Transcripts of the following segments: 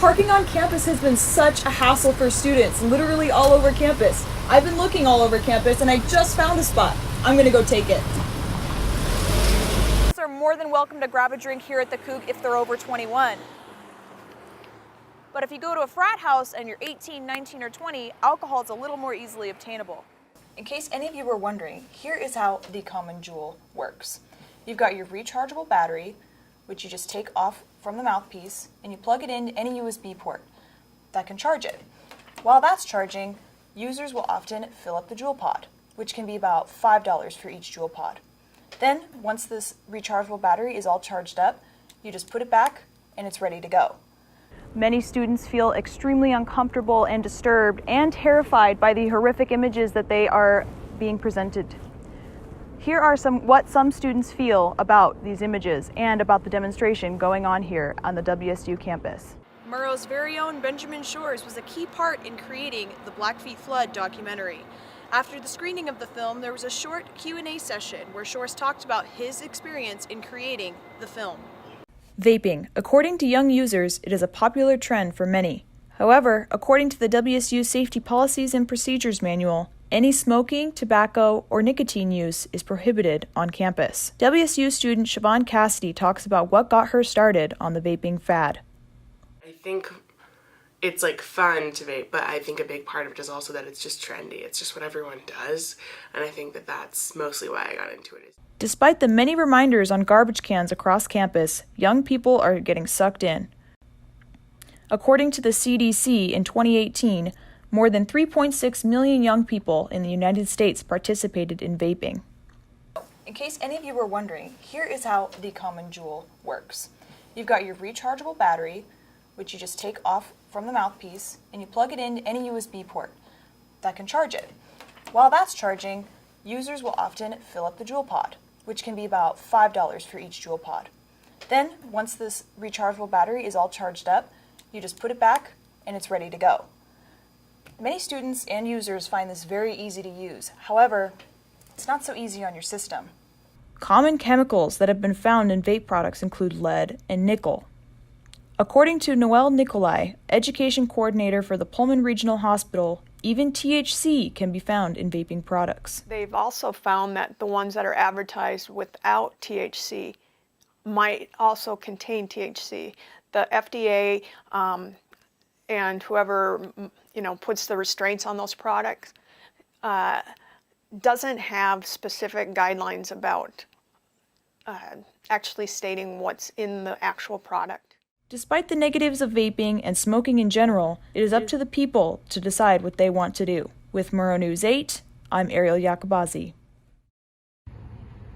Parking on campus has been such a hassle for students, literally all over campus. I've been looking all over campus and I just found a spot. I'm gonna go take it. Students are more than welcome to grab a drink here at the COUG if they're over 21. But if you go to a frat house and you're 18, 19, or 20, alcohol is a little more easily obtainable. In case any of you were wondering, here is how the Common Joule works. You've got your rechargeable battery, which you just take off from the mouthpiece, and you plug it into any USB port that can charge it. While that's charging, users will often fill up the Joule pod, which can be about $5 for each Joule pod. Then, once this rechargeable battery is all charged up, you just put it back and it's ready to go. Many students feel extremely uncomfortable and disturbed and terrified by the horrific images that they are being presented. Here are what some students feel about these images and about the demonstration going on here on the WSU campus. Murrow's very own Benjamin Shores was a key part in creating the Blackfeet Flood documentary. After the screening of the film, there was a short Q&A session where Shores talked about his experience in creating the film. Vaping. According to young users, it is a popular trend for many. However, according to the WSU Safety Policies and Procedures Manual, any smoking, tobacco, or nicotine use is prohibited on campus. WSU student Siobhan Cassidy talks about what got her started on the vaping fad. I think it's fun to vape, but I think a big part of it is also that it's just trendy. It's just what everyone does, and I think that that's mostly why I got into it. Despite the many reminders on garbage cans across campus, young people are getting sucked in. According to the CDC, in 2018, more than 3.6 million young people in the United States participated in vaping. In case any of you were wondering, here is how the Common Joule works. You've got your rechargeable battery, which you just take off from the mouthpiece, and you plug it into any USB port that can charge it. While that's charging, users will often fill up the Joule pod, which can be about $5 for each Joule pod. Then, once this rechargeable battery is all charged up, you just put it back and it's ready to go. Many students and users find this very easy to use. However, it's not so easy on your system. Common chemicals that have been found in vape products include lead and nickel. According to Noelle Nicolai, education coordinator for the Pullman Regional Hospital, even THC can be found in vaping products. They've also found that the ones that are advertised without THC might also contain THC. The FDA and whoever puts the restraints on those products doesn't have specific guidelines about actually stating what's in the actual product. Despite the negatives of vaping and smoking in general, it is up to the people to decide what they want to do. With Murrow News 8, I'm Ariel Iacobazzi.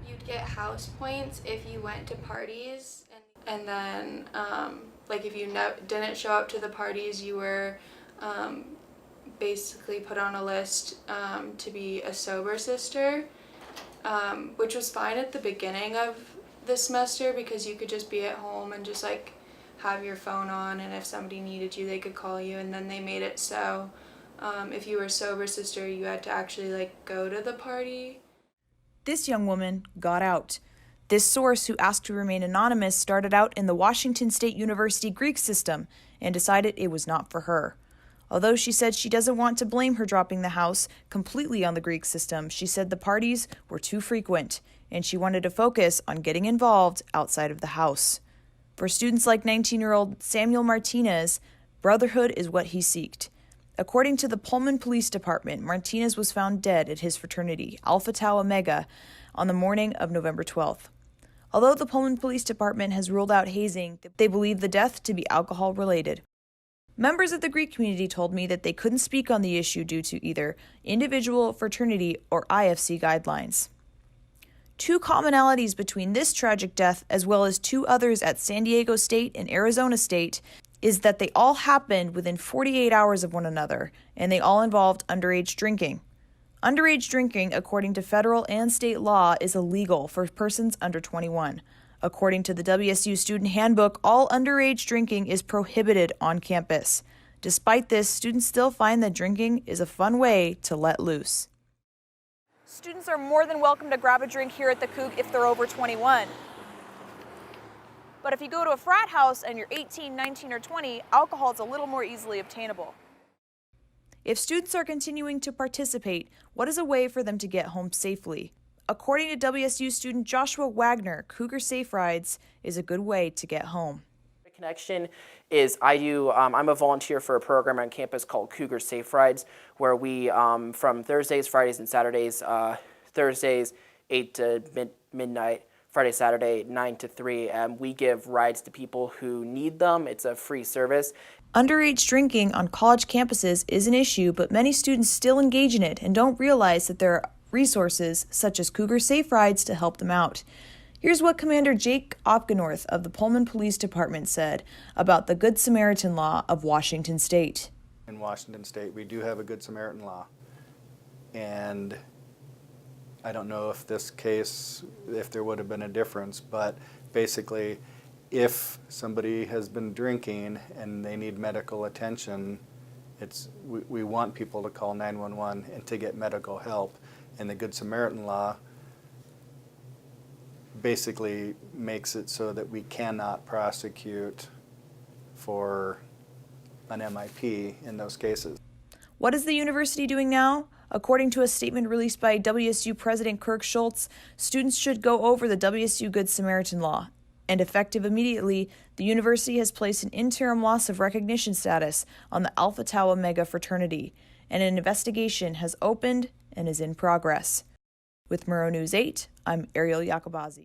You'd get house points if you went to parties, and then if you didn't show up to the parties, you were basically put on a list to be a sober sister, which was fine at the beginning of the semester because you could just be at home and just have your phone on, and if somebody needed you they could call you. And then they made it so if you were a sober sister you had to actually go to the party. This young woman got out. This source, who asked to remain anonymous, started out in the Washington State University Greek system and decided it was not for her. Although she said she doesn't want to blame her dropping the house completely on the Greek system, she said the parties were too frequent and she wanted to focus on getting involved outside of the house. For students like 19-year-old Samuel Martinez, brotherhood is what he sought. According to the Pullman Police Department, Martinez was found dead at his fraternity, Alpha Tau Omega, on the morning of November 12th. Although the Pullman Police Department has ruled out hazing, they believe the death to be alcohol-related. Members of the Greek community told me that they couldn't speak on the issue due to either individual, fraternity, or IFC guidelines. Two commonalities between this tragic death as well as two others at San Diego State and Arizona State is that they all happened within 48 hours of one another, and they all involved underage drinking. Underage drinking, according to federal and state law, is illegal for persons under 21. According to the WSU Student Handbook, all underage drinking is prohibited on campus. Despite this, students still find that drinking is a fun way to let loose. Students are more than welcome to grab a drink here at the COUG if they're over 21. But if you go to a frat house and you're 18, 19, or 20, alcohol is a little more easily obtainable. If students are continuing to participate, what is a way for them to get home safely? According to WSU student Joshua Wagner, Cougar Safe Rides is a good way to get home. The connection is I'm a volunteer for a program on campus called Cougar Safe Rides, where we, from Thursdays, Fridays, and Saturdays, Thursdays 8 to midnight, Friday, Saturday 9 to 3, we give rides to people who need them. It's a free service. Underage drinking on college campuses is an issue, but many students still engage in it and don't realize that there are resources such as Cougar Safe Rides to help them out. Here's what Commander Jake Opgenorth of the Pullman Police Department said about the Good Samaritan Law of Washington State. In Washington State, we do have a Good Samaritan law. And I don't know if this case, if there would have been a difference, but basically, if somebody has been drinking and they need medical attention, we want people to call 911 and to get medical help. And the Good Samaritan law basically makes it so that we cannot prosecute for an MIP in those cases. What is the university doing now? According to a statement released by WSU President Kirk Schultz, students should go over the WSU Good Samaritan Law. And effective immediately, the university has placed an interim loss of recognition status on the Alpha Tau Omega fraternity, and an investigation has opened and is in progress. With Murrow News 8, I'm Ariel Iacobazzi.